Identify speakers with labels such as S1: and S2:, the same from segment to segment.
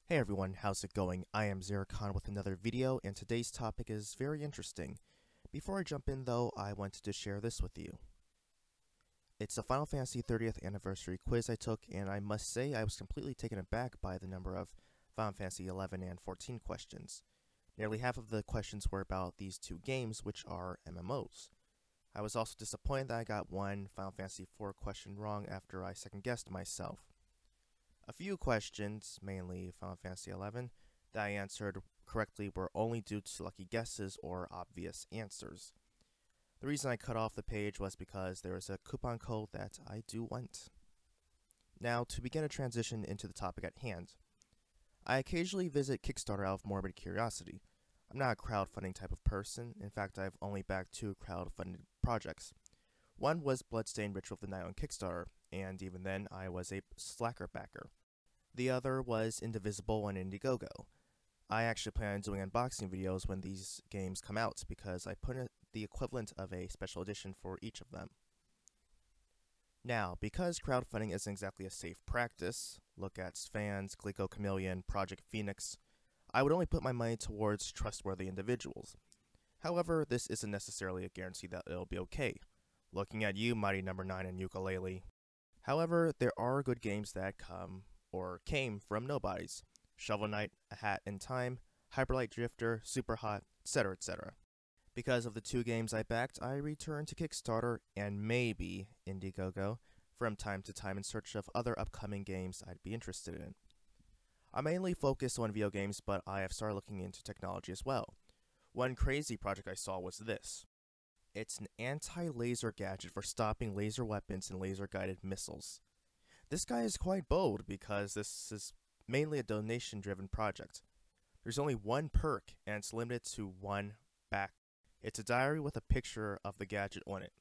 S1: Hey everyone, how's it going? I am iamxeracon with another video, and today's topic is very interesting. Before I jump in though, I wanted to share this with you. It's a Final Fantasy 30th anniversary quiz I took, and I must say I was completely taken aback by the number of Final Fantasy 11 and 14 questions. Nearly half of the questions were about these two games, which are MMOs. I was also disappointed that I got one Final Fantasy 4 question wrong after I second-guessed myself. A few questions, mainly Final Fantasy XI, that I answered correctly were only due to lucky guesses or obvious answers. The reason I cut off the page was because there is a coupon code that I do want. Now, to begin a transition into the topic at hand, I occasionally visit Kickstarter out of morbid curiosity. I'm not a crowdfunding type of person. In fact, I've only backed two crowdfunded projects. One was Bloodstained Ritual of the Night on Kickstarter, and even then, I was a slacker backer. The other was Indivisible on Indiegogo. I actually plan on doing unboxing videos when these games come out because I put in the equivalent of a special edition for each of them. Now, because crowdfunding isn't exactly a safe practice, look at Fans, Glico Chameleon, Project Phoenix, I would only put my money towards trustworthy individuals. However, this isn't necessarily a guarantee that it'll be okay. Looking at you, Mighty Number 9 and Yooka-Laylee. However, there are good games that came from nobodies. Shovel Knight, A Hat in Time, Hyperlight Drifter, Super Hot, etc., etc. Because of the two games I backed, I returned to Kickstarter and maybe Indiegogo from time to time in search of other upcoming games I'd be interested in. I mainly focus on video games, but I have started looking into technology as well. One crazy project I saw was this. It's an anti-laser gadget for stopping laser weapons and laser-guided missiles. This guy is quite bold because this is mainly a donation-driven project. There's only one perk, and it's limited to one back. It's a diary with a picture of the gadget on it.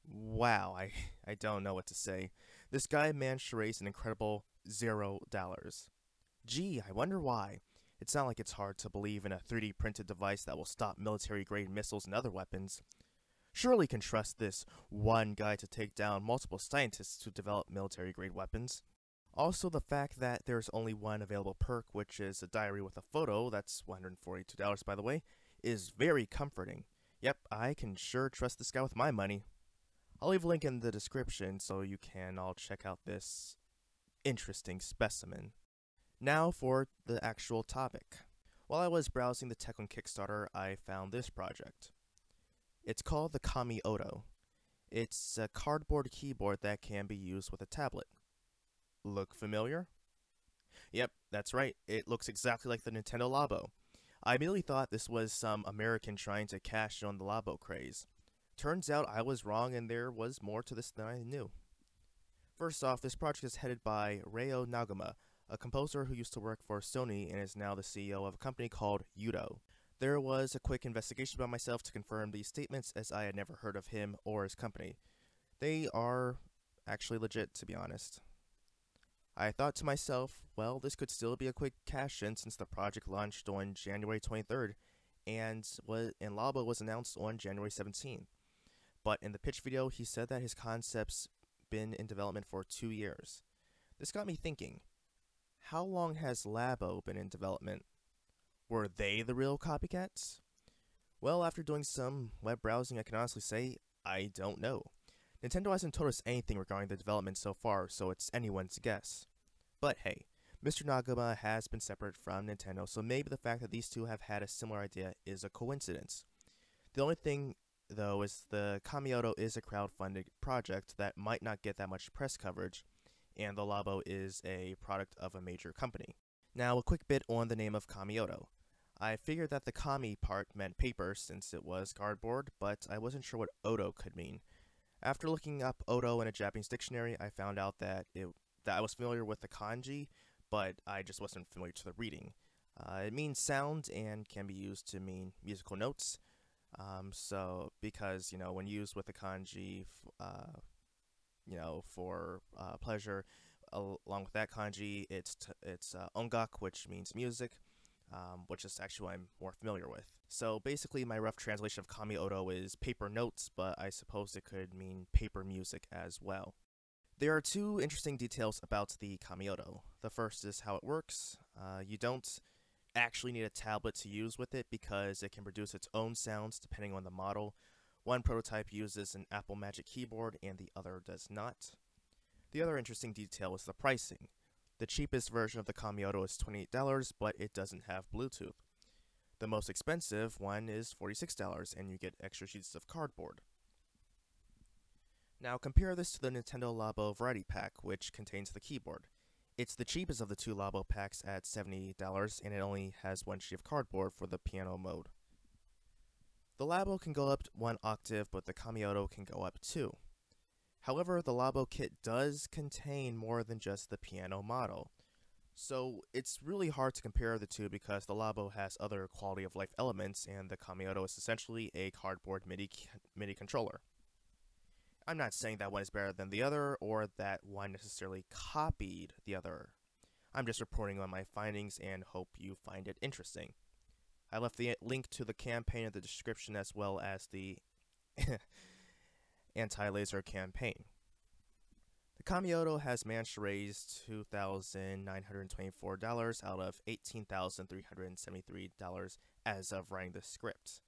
S1: Wow, I don't know what to say. This guy managed to raise an incredible $0. Gee, I wonder why. It's not like it's hard to believe in a 3D printed device that will stop military-grade missiles and other weapons. Surely can trust this one guy to take down multiple scientists to develop military-grade weapons. Also, the fact that there's only one available perk, which is a diary with a photo, that's $142 by the way, is very comforting. Yep, I can sure trust this guy with my money. I'll leave a link in the description so you can all check out this interesting specimen. Now for the actual topic. While I was browsing the tech on Kickstarter, I found this project. It's called the Kami-oto. It's a cardboard keyboard that can be used with a tablet. Look familiar? Yep, that's right. It looks exactly like the Nintendo Labo. I immediately thought this was some American trying to cash in on the Labo craze. Turns out I was wrong and there was more to this than I knew. First off, this project is headed by Ryo Nagama, a composer who used to work for Sony and is now the CEO of a company called Yudo. There was a quick investigation by myself to confirm these statements as I had never heard of him or his company. They are actually legit, to be honest. I thought to myself, well, this could still be a quick cash-in since the project launched on January 23rd and Labo was announced on January 17th. But in the pitch video, he said that his concept's been in development for 2 years. This got me thinking, how long has Labo been in development? Were they the real copycats? Well, after doing some web browsing, I can honestly say, I don't know. Nintendo hasn't told us anything regarding the development so far, so it's anyone's guess. But hey, Mr. Nagama has been separate from Nintendo, so maybe the fact that these two have had a similar idea is a coincidence. The only thing, though, is the Kami-oto is a crowdfunded project that might not get that much press coverage, and the Labo is a product of a major company. Now, a quick bit on the name of Kami-oto. I figured that the Kami part meant paper since it was cardboard, but I wasn't sure what oto could mean. After looking up oto in a Japanese dictionary, I found out that I was familiar with the kanji, but I just wasn't familiar to the reading. It means sound and can be used to mean musical notes. Because when used with the kanji, for pleasure, along with that kanji, it's ongak, which means music. Which is actually what I'm more familiar with. So basically my rough translation of Kami-oto is paper notes, but I suppose it could mean paper music as well. There are two interesting details about the Kami-oto. The first is how it works. You don't actually need a tablet to use with it because it can produce its own sounds depending on the model. One prototype uses an Apple Magic Keyboard and the other does not. The other interesting detail is the pricing. The cheapest version of the Kami-oto is $28, but it doesn't have Bluetooth. The most expensive one is $46, and you get extra sheets of cardboard. Now compare this to the Nintendo Labo Variety Pack, which contains the keyboard. It's the cheapest of the two Labo packs at $78, and it only has one sheet of cardboard for the piano mode. The Labo can go up one octave, but the Kami-oto can go up two. However, the Labo kit does contain more than just the piano model. So it's really hard to compare the two because the Labo has other quality of life elements and the Kami-oto is essentially a cardboard MIDI controller. I'm not saying that one is better than the other or that one necessarily copied the other. I'm just reporting on my findings and hope you find it interesting. I left the link to the campaign in the description as well as the anti-laser campaign. The Kami-oto has managed to raise $2,924 out of $18,373 as of writing the script.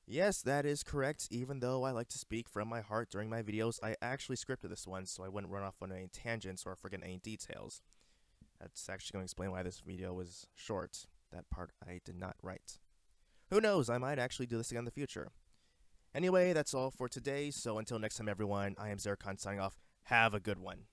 S1: Yes, that is correct. Even though I like to speak from my heart during my videos, I actually scripted this one so I wouldn't run off on any tangents or forget any details. That's actually going to explain why this video was short. That part I did not write. Who knows, I might actually do this again in the future. Anyway, that's all for today, so until next time everyone, I am iamxeracon signing off. Have a good one.